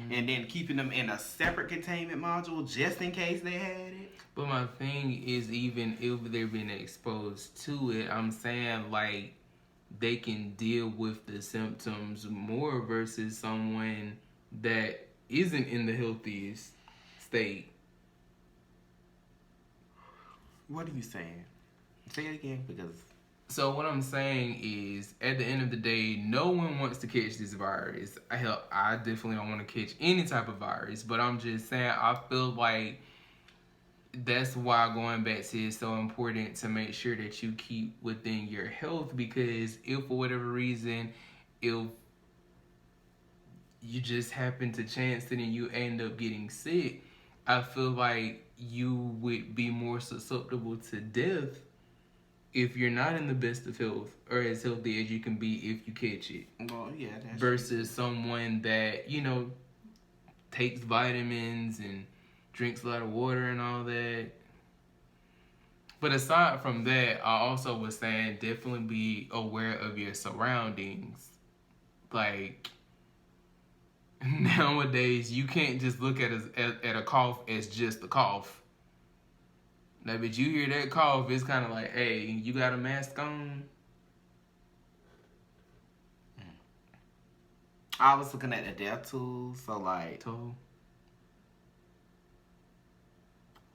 And then keeping them in a separate containment module just in case they had it. But my thing is, even if they've been exposed to it, I'm saying like they can deal with the symptoms more versus someone that isn't in the healthiest state. What are you saying? Say it again, because... So what I'm saying is, at the end of the day, no one wants to catch this virus. I definitely don't want to catch any type of virus. But I'm just saying, I feel like that's why going back to it's so important to make sure that you keep within your health. Because if for whatever reason, if you just happen to chance it and you end up getting sick, I feel like you would be more susceptible to death if you're not in the best of health or as healthy as you can be if you catch it. Well, yeah, that's versus someone that, you know, takes vitamins and drinks a lot of water and all that. But aside from that, I also was saying definitely be aware of your surroundings. Like, nowadays, you can't just look at a cough as just a cough. Now, but you hear that cough, it's kind of like, hey, you got a mask on? I was looking at the death toll, so like... Toll?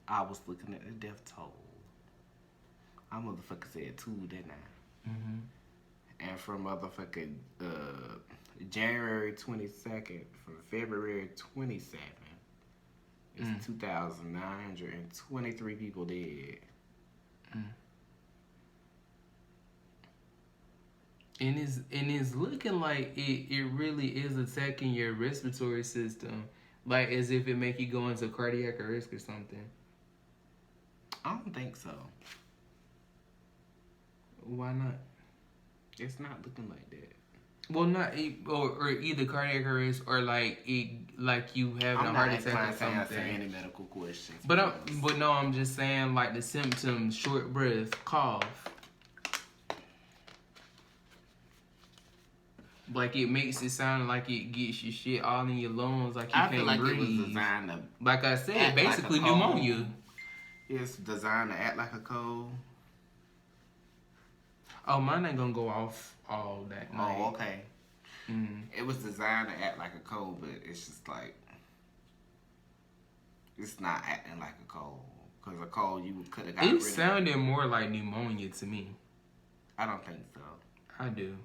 I was looking at the death toll. I motherfucker said 2, didn't I? Mm-hmm. And from motherfucking January 22nd, from February 27th, it's 2,923 people dead. And it's looking like it really is attacking your respiratory system, like as if it make you go into cardiac arrest or something. I don't think so. Why not? It's not looking like that. Well, not or either cardiac arrest or like you having a heart attack or something. I'm not answering any medical questions. But I'm just saying like the symptoms: short breath, cough. Like it makes it sound like it gets your shit all in your lungs, like you can't breathe. It was designed to, like I said, basically like pneumonia. It's designed to act like a cold. Oh, mine ain't gonna go off all that night. Oh, okay. It was designed to act like a cold, but it's just like it's not acting like a cold. Because a cold, you could have got rid of it. It sounded more like pneumonia to me. I don't think so. I do.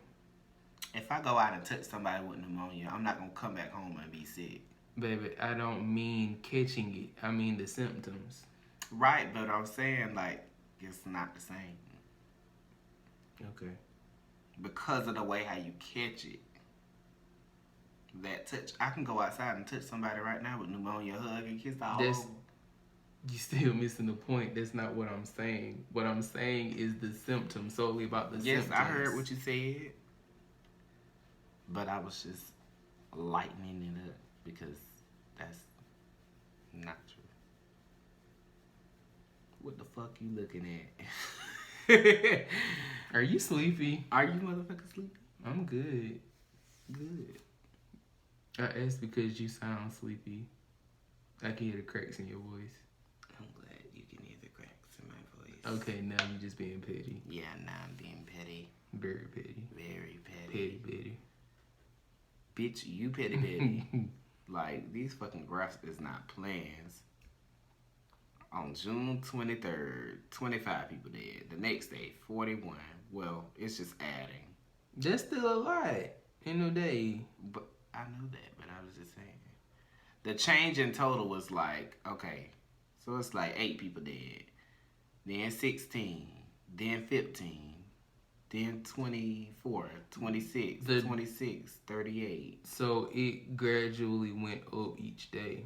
If I go out and touch somebody with pneumonia, I'm not gonna come back home and be sick. Baby, I don't mean catching it. I mean the symptoms. Right, but I'm saying like it's not the same. Okay. Because of the way how you catch it. That touch, I can go outside and touch somebody right now with pneumonia, hug and kiss all over. You still missing the point. That's not what I'm saying. What I'm saying is the symptoms, solely about the symptoms. Yes, I heard what you said. But I was just lightening it up because that's not true. What the fuck you looking at? Are you sleepy? Are you motherfucking sleepy? I'm good. Good. I asked because you sound sleepy. I can hear the cracks in your voice. I'm glad you can hear the cracks in my voice. Okay, now you just being petty. Yeah, now I'm being petty. Very petty. Very petty. Petty, petty. Bitch, you petty, petty. Like, these fucking graphs is not plans. On June 23rd, 25 people dead. The next day, 41. Well, it's just adding. That's still a lot in a day. But I know that, but I was just saying. The change in total was like, okay, so it's like 8 people dead. Then 16. Then 15. Then 24, 26, 26, 38. So it gradually went up each day.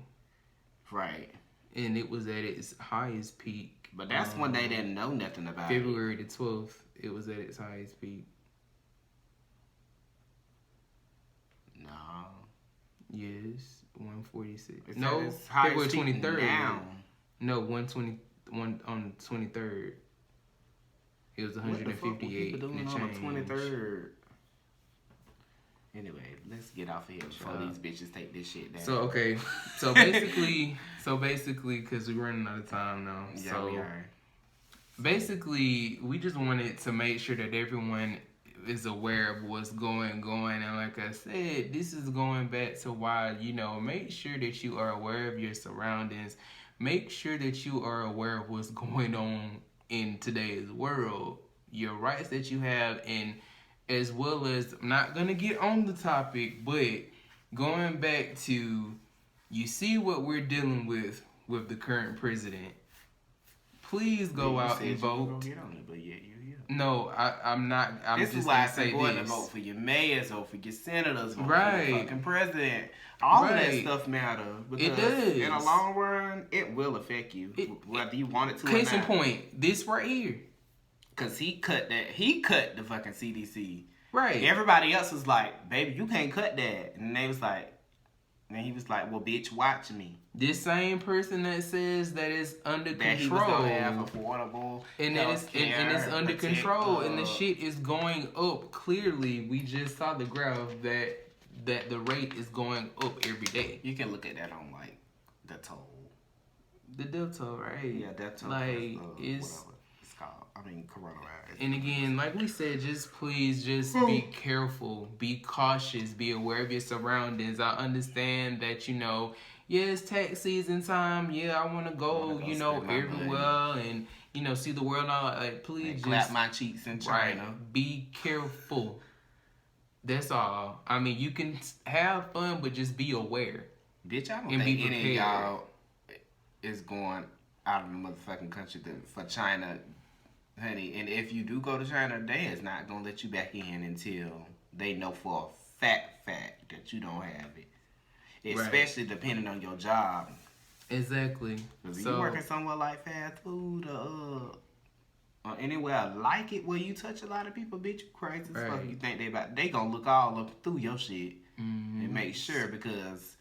Right. And it was at its highest peak. But that's when they didn't know nothing about February the 12th, it was at its highest peak. No. Yes, 146. It's no, February 23rd. Now. No, 120 on the 23rd. It was 158 people doing and on the change. 23rd? Anyway, let's get off of here before these bitches take this shit down. So basically, because we're running out of time now. Yeah, so we are. Basically, we just wanted to make sure that everyone is aware of what's going. And like I said, this is going back to why, make sure that you are aware of your surroundings. Make sure that you are aware of what's going on in today's world, your rights that you have, and as well as, I'm not going to get on the topic, but going back to, you see what we're dealing with the current president. Please go out and vote. Get on it, but yeah, you're here. No, I'm not. This just is why I say go to this. vote for your mayors, vote for your senators, vote Right. for your fucking president. All of that Right. stuff matters. It does. In the long run, it will affect you, whether you want it to or not. Case in point, this right here. Because he cut the fucking CDC. Right. Everybody else was like, baby, you can't cut that. And he was like, well, bitch, watch me. This same person that says that it's under That he control. was going to have affordable And it's under control, and the shit is going up. Clearly, we just saw the graph that the rate is going up every day. You can look at that on like the toll. The Delta, right? Yeah, Delta. Like it's whatever it's called. I mean, coronavirus. And again, like we said, please be careful, be cautious, be aware of your surroundings. I understand that it's tax season time. Yeah, I want to go, everywhere and see the world. Like, please just clap my cheeks in China. Right, be careful. That's all. I mean, you can have fun, but just be aware. Bitch, I don't think any of y'all is going out of the motherfucking country for China, honey. And if you do go to China, they is not going to let you back in until they know for a fact that you don't have it. Especially depending on your job. Exactly. Because if you working somewhere like fast food or anywhere like it where you touch a lot of people, bitch, you crazy as fuck. You think they gonna look all up through your shit and make sure, because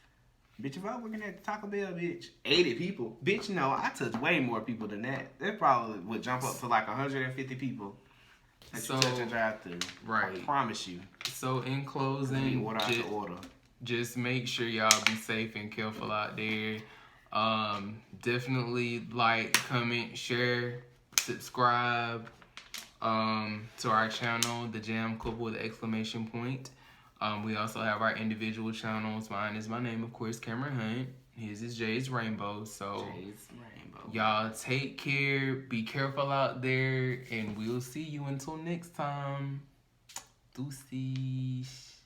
bitch, if I working at Taco Bell, bitch, 80 people, bitch, no, I touch way more people than that. They probably would jump up to like 150 people that you touch and drive through. Right. I promise you. So in closing, just make sure y'all be safe and careful out there. Definitely like, comment, share, subscribe to our channel, The Jam Club with an exclamation point. We also have our individual channels. Mine is my name, of course, Cameron Hunt. His is Jay's Rainbow. So y'all take care, be careful out there, and we'll see you until next time. Deuces.